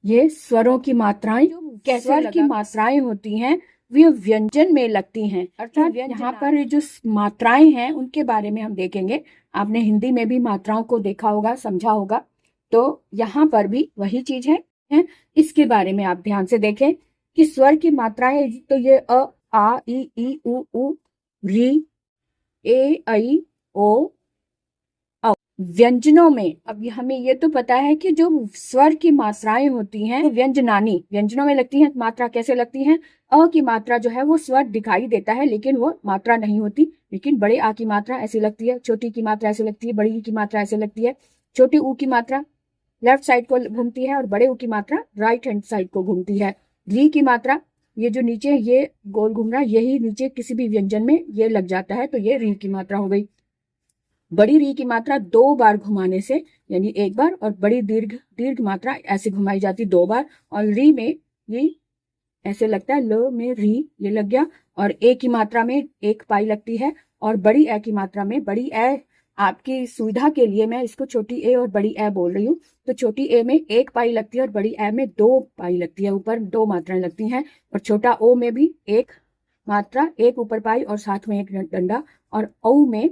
ये स्वरों की मात्राएं, कैसे स्वर की मात्राएं होती हैं वे व्यंजन में लगती हैं। अर्थात यहाँ पर जो मात्राएं हैं उनके बारे में हम देखेंगे। आपने हिंदी में भी मात्राओं को देखा होगा, समझा होगा, तो यहाँ पर भी वही चीज है। इसके बारे में आप ध्यान से देखें कि स्वर की मात्राएं, तो ये अ, आ, ई, उ, री, ए, ऐ, ओ। व्यंजनों में अब हमें ये तो पता है कि जो स्वर की मात्राएं होती हैं व्यंजनानी व्यंजनों में लगती हैं। मात्रा कैसे लगती हैं? अ की मात्रा जो है वो स्वर दिखाई देता है लेकिन वो मात्रा नहीं होती। लेकिन बड़े आ की मात्रा ऐसी लगती है, छोटी की मात्रा ऐसे लगती है, बड़ी की मात्रा ऐसे लगती है। छोटी ऊ की मात्रा लेफ्ट साइड को घूमती है और बड़े ऊ की मात्रा राइट हैंड साइड को घूमती है। री की मात्रा, ये जो नीचे ये गोल घूम रहा है यही नीचे किसी भी व्यंजन में ये लग जाता है, तो ये री की मात्रा हो गई। बड़ी री की मात्रा 2 बार घुमाने से, यानी एक बार, और बड़ी दीर्घ दीर्घ मात्रा ऐसे घुमाई जाती 2 बार। और री में ये ऐसे लगता है, ल में री ये लग गया। और ए की मात्रा में 1 पाई लगती है। और बड़ी ए की मात्रा में, बड़ी ए आपकी सुविधा के लिए मैं इसको छोटी ए और बड़ी ए बोल रही हूँ, तो छोटी ए में 1 पाई लगती है और बड़ी ए में 2 पाई लगती है, ऊपर 2 मात्राएं लगती हैं। और छोटा ओ में भी 1 मात्रा, 1 ऊपर पाई और साथ में 1 डंडा। और औ में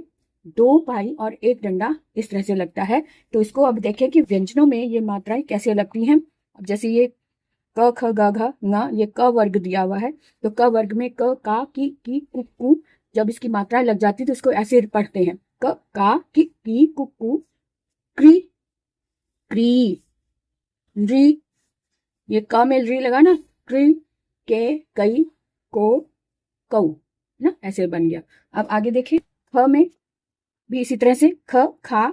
2 पाई और 1 डंडा इस तरह से लगता है। तो इसको अब देखें कि व्यंजनों में ये मात्राएं कैसे लगती हैं। अब जैसे ये क ख ग घ ङ, ये क वर्ग दिया हुआ है, तो क वर्ग में क का की कु कु, जब इसकी मात्राएं लग जाती तो इसको ऐसे पढ़ते हैं, क का की कु कु, क्री क्री, री, ये क में री लगा ना, क्री, के कई, को कऊ ना, ऐसे बन गया। अब आगे देखें, ख में भी इसी तरह से ख खा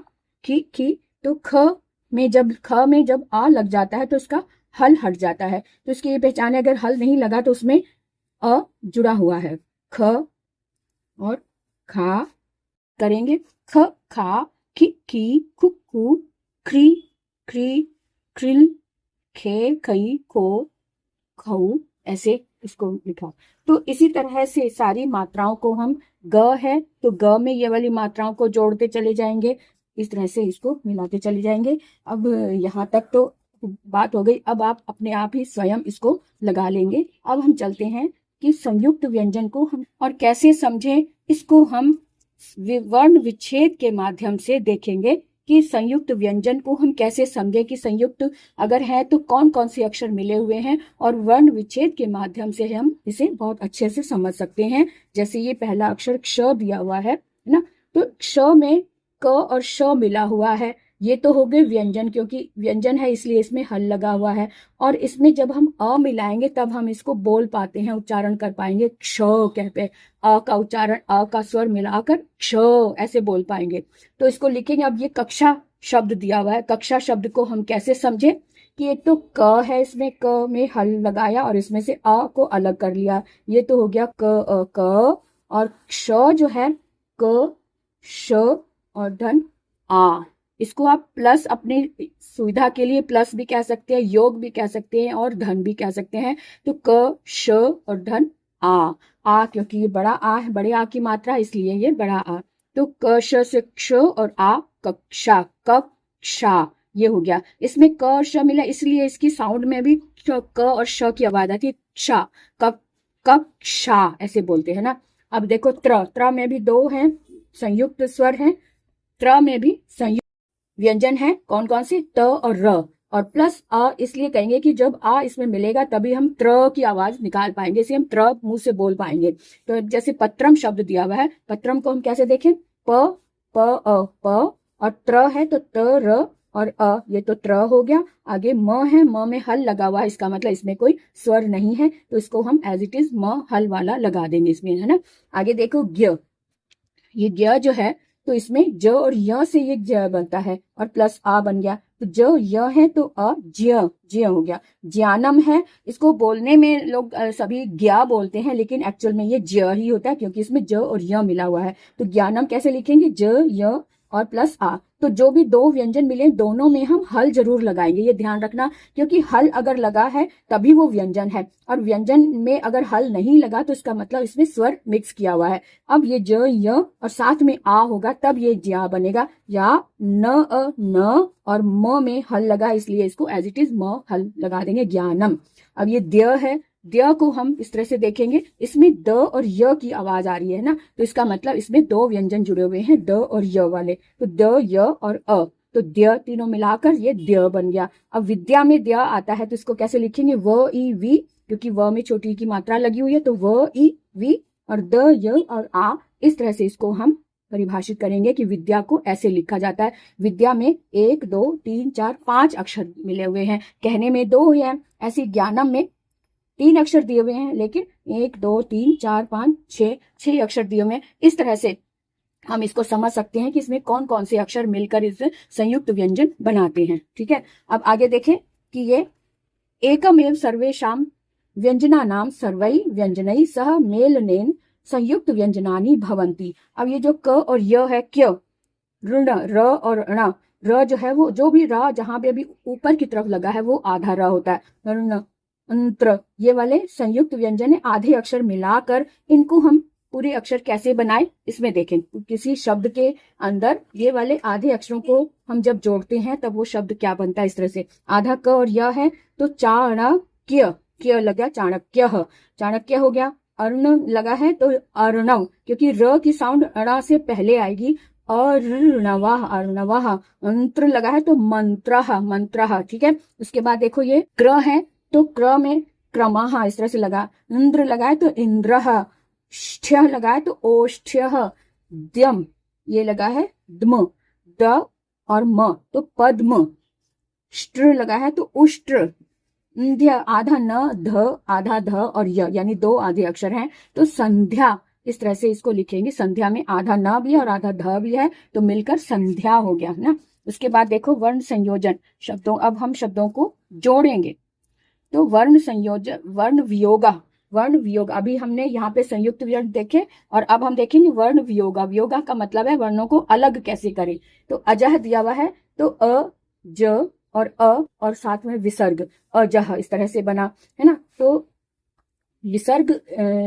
खी, तो ख में जब आ लग जाता है तो इसका हल हट जाता है, तो इसकी ये पहचान है। अगर हल नहीं लगा तो उसमें अ जुड़ा हुआ है। ख और खा करेंगे, ख खा खी खु क्री क्री, क्रिल, खे खई को खऊ, ऐसे इसको लिखा। तो इसी तरह से सारी मात्राओं को हम, ग है तो ग में ये वाली मात्राओं को जोड़ते चले जाएंगे, इस तरह से इसको मिलाते चले जाएंगे। अब यहाँ तक तो बात हो गई। अब आप अपने आप ही स्वयं इसको लगा लेंगे। अब हम चलते हैं कि संयुक्त व्यंजन को हम और कैसे समझें, इसको हम वर्ण विच्छेद के माध्यम से देखेंगे कि संयुक्त व्यंजन को हम कैसे समझें कि संयुक्त अगर है तो कौन कौन से अक्षर मिले हुए हैं, और वर्ण विच्छेद के माध्यम से हम इसे बहुत अच्छे से समझ सकते हैं। जैसे ये पहला अक्षर क्ष दिया हुआ है ना, तो क्ष में क और श मिला हुआ है, ये तो हो गए व्यंजन, क्योंकि व्यंजन है इसलिए इसमें हल लगा हुआ है। और इसमें जब हम अ मिलाएंगे तब हम इसको बोल पाते हैं, उच्चारण कर पाएंगे। क्ष कहते हैं, अ का उच्चारण, अ का स्वर मिलाकर क्ष ऐसे बोल पाएंगे। तो इसको लिखेंगे। अब ये कक्षा शब्द दिया हुआ है, कक्षा शब्द को हम कैसे समझे कि एक तो क है, इसमें क में हल लगाया और इसमें से अ को अलग कर लिया, ये तो हो गया क अ क। और क्ष जो है क श और धन आ, इसको आप प्लस अपनी सुविधा के लिए प्लस भी कह सकते हैं, योग भी कह सकते हैं और धन भी कह सकते हैं। तो क श और धन आ क्योंकि ये बड़ा आ है, बड़े आ की मात्रा इसलिए ये बड़ा आ। तो क श से क्ष और आ कक्षा, कक्षा ये हो गया। इसमें क और श मिला इसलिए इसकी साउंड में भी क और श की आवाज आती है, क्षा, कक्षा ऐसे बोलते हैं ना। अब देखो त्र में भी 2 हैं संयुक्त स्वर हैं, त्र में भी संयुक्त व्यंजन है। कौन कौन से? त और र, और प्लस आ इसलिए कहेंगे कि जब आ इसमें मिलेगा तभी हम त्र की आवाज निकाल पाएंगे, इसे हम त्र मुंह से बोल पाएंगे। तो जैसे पत्रम शब्द दिया हुआ है, पत्रम को हम कैसे देखें? प प और त्र है तो त र और अ, ये तो त्र हो गया। आगे म है, म में हल लगा हुआ है, इसका मतलब इसमें कोई स्वर नहीं है, तो इसको हम एज इट इज म हल वाला लगा देंगे इसमें, है ना। आगे देखो ज्ञ, ये ज्ञ जो है तो इसमें ज और य से ये ज बनता है और प्लस आ बन गया, तो ज य है तो अ ज्य, ज्य हो गया। ज्ञानम है, इसको बोलने में लोग सभी ज्ञा बोलते हैं लेकिन एक्चुअल में ये ज्य ही होता है क्योंकि इसमें ज और य मिला हुआ है। तो ज्ञानम कैसे लिखेंगे? ज य और प्लस आ, तो जो भी दो व्यंजन मिले दोनों में हम हल जरूर लगाएंगे, ये ध्यान रखना, क्योंकि हल अगर लगा है तभी वो व्यंजन है, और व्यंजन में अगर हल नहीं लगा तो इसका मतलब इसमें स्वर मिक्स किया हुआ है। अब ये ज य और साथ में आ होगा तब ये ज्या बनेगा, या न न और म में हल लगा इसलिए इसको एज इट इज म हल लगा देंगे, ज्ञानम। अब ये द्य है, द्य को हम इस तरह से देखेंगे, इसमें द और य की आवाज आ रही है ना, तो इसका मतलब इसमें दो व्यंजन जुड़े हुए हैं, द और य वाले, तो द य और अ, तो द्य तीनों मिलाकर ये द्य बन गया। अब विद्या में द्य आता है तो इसको कैसे लिखेंगे, व ई वी, क्योंकि व में छोटी की मात्रा लगी हुई है, तो व ई वी और द य और आ, इस तरह से इसको हम परिभाषित करेंगे कि विद्या को ऐसे लिखा जाता है। विद्या में 1 2 3 4 5 अक्षर मिले हुए हैं, कहने में 2 है, ऐसी ज्ञानम में 3 अक्षर दिए हुए हैं, लेकिन 1 2 3 4 5 6 अक्षर दिए हुए हैं। इस तरह से हम इसको समझ सकते हैं कि इसमें कौन कौन से अक्षर मिलकर इस संयुक्त व्यंजन बनाते हैं। ठीक है, अब आगे देखें कि ये एकमेव सर्वेषां व्यंजनानां सर्वै व्यंजनैः सह मेलनेन संयुक्त व्यंजनानि भवन्ति। अब ये जो क और य है, क्य, ऋण, र और ण, र जो है वो जो भी र जहां पे अभी ऊपर की तरफ लगा है वो आधा र होता है, ऋण अंत्र, ये वाले संयुक्त व्यंजन है, आधे अक्षर मिलाकर इनको हम पूरे अक्षर कैसे बनाए इसमें देखें। किसी शब्द के अंदर ये वाले आधे अक्षरों को हम जब जोड़ते हैं तब वो शब्द क्या बनता है, इस तरह से आधा क और य है तो चाणक्य, क्य लग गया चाणक्य, चाणक्य हो गया। अर्ण लगा है तो अर्णव, क्योंकि र की साउंड अणा से पहले आएगी, अर्णवः अर्णवः। अंत्र लगा है तो मंत्रः मंत्रः। ठीक है, उसके बाद देखो ये क्र है तो क्र में क्रमः इस तरह से लगा, इंद्र लगा है तो इंद्रः, ष्ठ्य लगा है तो ओष्ठ्यः, द्यम ये लगा है द्म, द और म तो पद्म, ष्ट्र लगा है तो उष्ट्र, न्ध्य आधा न ध आधा ध और य यानी 2 आधे अक्षर हैं तो संध्या, इस तरह से इसको लिखेंगे। संध्या में आधा न भी है और आधा ध भी है तो मिलकर संध्या हो गया ना। उसके बाद देखो वर्ण संयोजन शब्दों, अब हम शब्दों को जोड़ेंगे तो वर्ण संयोजन, वर्ण वियोगा, वर्ण वियोग, अभी हमने यहाँ पे संयुक्त वर्ण देखे और अब हम देखेंगे वर्ण वियोगा। वियोगा का मतलब है वर्णों को अलग कैसे करें, तो अजह दिया हुआ है तो अ ज और साथ में विसर्ग अजह इस तरह से बना है ना, तो विसर्ग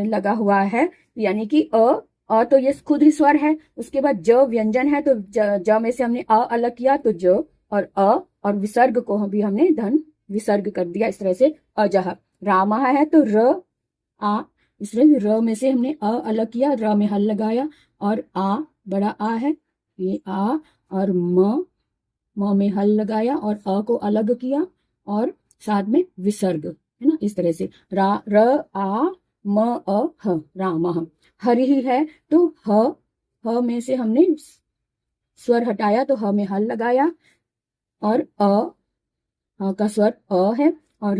लगा हुआ है यानी कि अ तो ये खुद ही स्वर है, उसके बाद ज व्यंजन है तो ज में से हमने अ अलग किया तो ज, और अ और विसर्ग को भी हमने धन विसर्ग कर दिया, इस तरह से अजह। रामा है तो र आ, इस तरह र में से हमने अ अलग किया, र में हल लगाया, और आ बड़ा आ है ये आ, और म में हल लगाया और अ को अलग किया और साथ में विसर्ग है ना, इस तरह से रा र आ म अ ह रामः। हरि ही है तो ह में से हमने स्वर हटाया तो ह में हल लगाया, और का स्वर अ है, और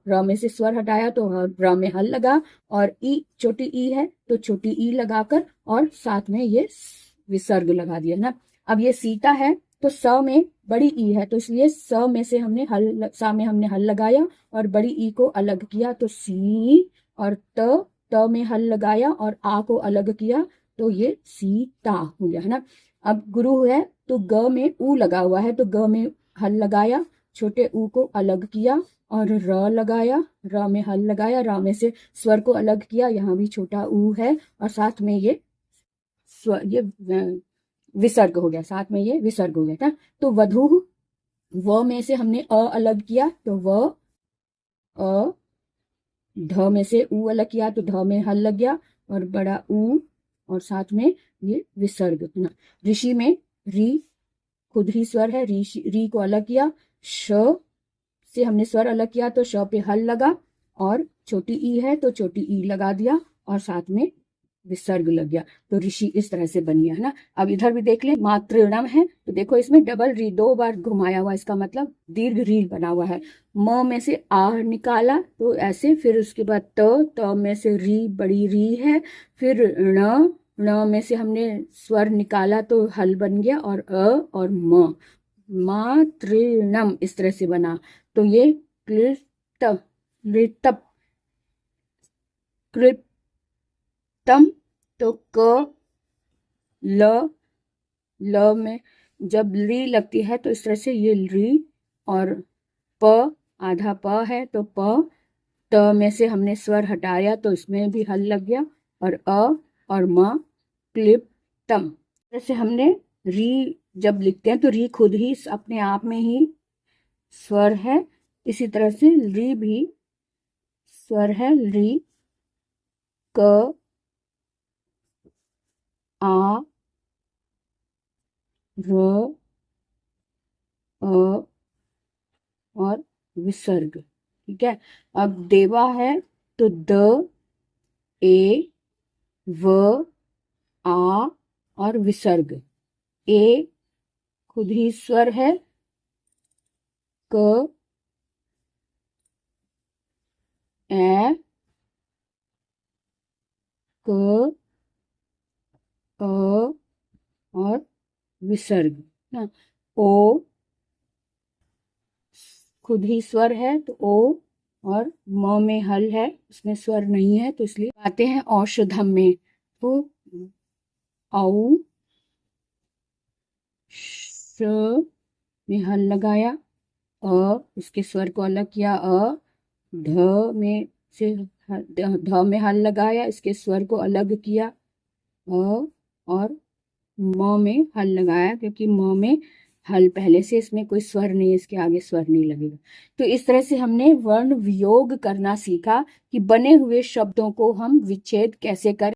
र में से स्वर हटाया तो र में हल लगा, और ई छोटी ई है तो छोटी ई लगाकर और साथ में ये विसर्ग लगा दिया ना। अब ये सीता है तो स में बड़ी ई है तो इसलिए स में से हमने हल, सा में हमने हल लगाया और बड़ी ई को अलग किया तो सी, और त में हल लगाया और आ को अलग किया तो ये सीता हो गया है ना। अब गुरु है तो ग में ऊ लगा हुआ है तो ग में हल लगाया, छोटे ऊ को अलग किया और र लगाया, र में हल लगाया, र में से स्वर को अलग किया, यहाँ भी छोटा ऊ है और साथ में ये स्वर, ये विसर्ग हो गया, साथ में ये विसर्ग हो गया था। तो वधू, व में से हमने अ अलग किया तो व अ, ध में से ऊ अलग किया तो ध में हल लग गया और बड़ा ऊ और साथ में ये विसर्ग ना। ऋषि में री खुद ही स्वर है, री को अलग किया, श से हमने स्वर अलग किया तो श पे हल लगा, और छोटी ई है तो छोटी ई लगा दिया और साथ में विसर्ग लग गया, तो ऋषि इस तरह से बन गया है ना। अब इधर भी देख ले, मातृणम है तो देखो इसमें डबल री 2 बार घुमाया हुआ, इसका मतलब दीर्घ री बना हुआ है। म में से आ निकाला तो ऐसे, फिर उसके बाद त में से री बड़ी री है, फिर ण में से हमने स्वर निकाला तो हल बन गया, और अ और म, मातृणम इस तरह से बना। तो ये कृतप कृतम, तो क ल, ल में जब री लगती है तो इस तरह से ये री, और प आधा प है तो प, त में से हमने स्वर हटाया तो इसमें भी हल लग गया, और अ और म, क्लिप तम। जैसे हमने री जब लिखते हैं तो री खुद ही अपने आप में ही स्वर है, इसी तरह से री भी स्वर है। री, क, आ, र, अ और विसर्ग। ठीक है, अब देवा है तो द, ए, व, आ और विसर्ग। ए खुद ही स्वर है, क, ए, क, अ और विसर्ग। ओ खुद ही स्वर है तो ओ, और म में हल है, उसमें स्वर नहीं है तो इसलिए आते हैं औषधम में। तो औ, श में हल लगाया, अ इसके स्वर को अलग किया, ध में से ध में हल लगाया, इसके स्वर को अलग किया, और म में हल लगाया, क्योंकि म में हल पहले से, इसमें कोई स्वर नहीं है, इसके आगे स्वर नहीं लगेगा। तो इस तरह से हमने वर्ण वियोग करना सीखा कि बने हुए शब्दों को हम विच्छेद कैसे करें।